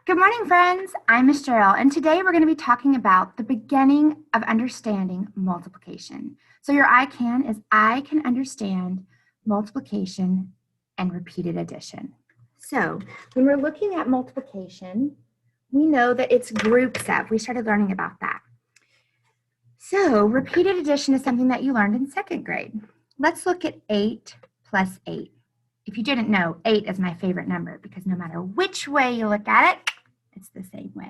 Good morning, friends. I'm Miss Cheryl, and today we're going to be talking about the beginning of understanding multiplication. So your I can is I can understand multiplication and repeated addition. So when we're looking at multiplication, we know that it's groups of. We started learning about that. So repeated addition is something that you learned in second grade. Let's look at 8 plus 8. If you didn't know, 8 is my favorite number because no matter which way you look at it, it's the same way.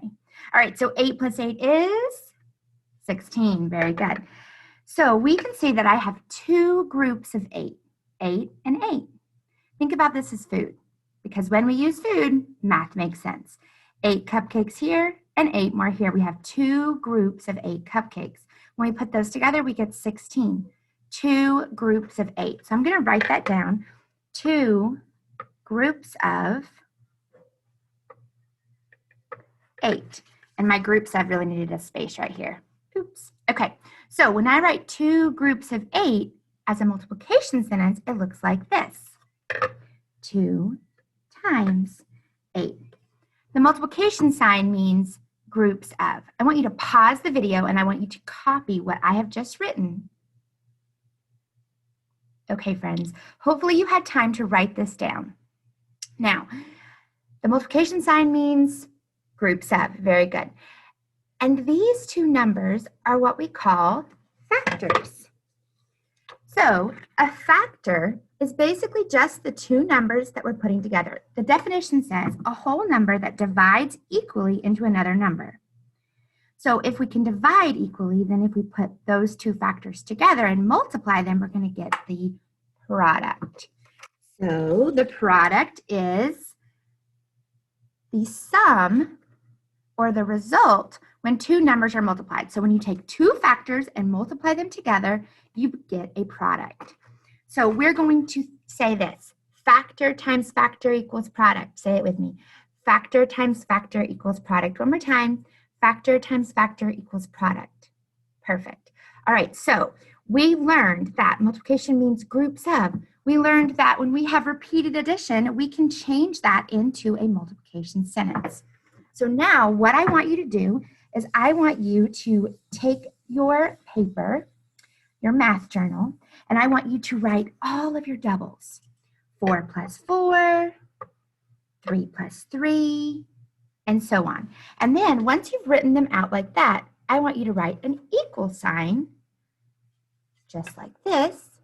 All right, so 8 plus 8 is 16. Very good. So we can see that I have two groups of 8, 8 and 8. Think about this as food, because when we use food, math makes sense. 8 cupcakes here and 8 more here. We have two groups of 8 cupcakes. When we put those together, we get 16. Two groups of 8. So I'm going to write that down. Two groups of 8. And my groups of really needed a space right here. Oops. Okay, so when I write two groups of 8 as a multiplication sentence, it looks like this. 2 times 8. The multiplication sign means groups of. I want you to pause the video and I want you to copy what I have just written. Okay, friends, hopefully you had time to write this down. Now, the multiplication sign means groups of. Very good. And these two numbers are what we call factors. So a factor is basically just the two numbers that we're putting together. The definition says a whole number that divides equally into another number. So if we can divide equally, then if we put those two factors together and multiply them, we're going to get the product. So the product is the sum or the result when two numbers are multiplied. So when you take two factors and multiply them together, you get a product. So we're going to say this: factor times factor equals product. Say it with me. Factor times factor equals product. One more time. Factor times factor equals product. Perfect. All right, so we learned that multiplication means groups of. We learned that when we have repeated addition, we can change that into a multiplication sentence. So now what I want you to do is I want you to take your paper, your math journal, and I want you to write all of your doubles. 4 plus 4, 3 plus 3, and so on. And then once you've written them out like that, I want you to write an equal sign, just like this,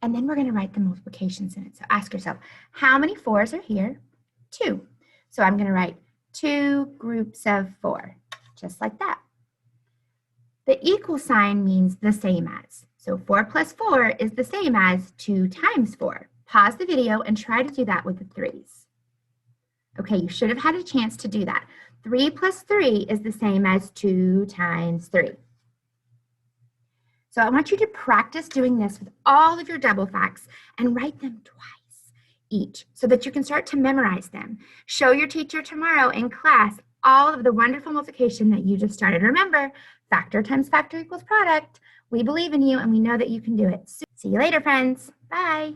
and then we're going to write the multiplication sentence. So ask yourself, how many 4s are here? 2. So I'm going to write 2 groups of 4, just like that. The equal sign means the same as. So 4 plus 4 is the same as 2 times 4. Pause the video and try to do that with the 3s. Okay, you should have had a chance to do that. 3 plus 3 is the same as 2 times 3. So I want you to practice doing this with all of your double facts and write them twice each so that you can start to memorize them. Show your teacher tomorrow in class all of the wonderful multiplication that you just started. Remember, factor times factor equals product. We believe in you and we know that you can do it. See you later, friends. Bye.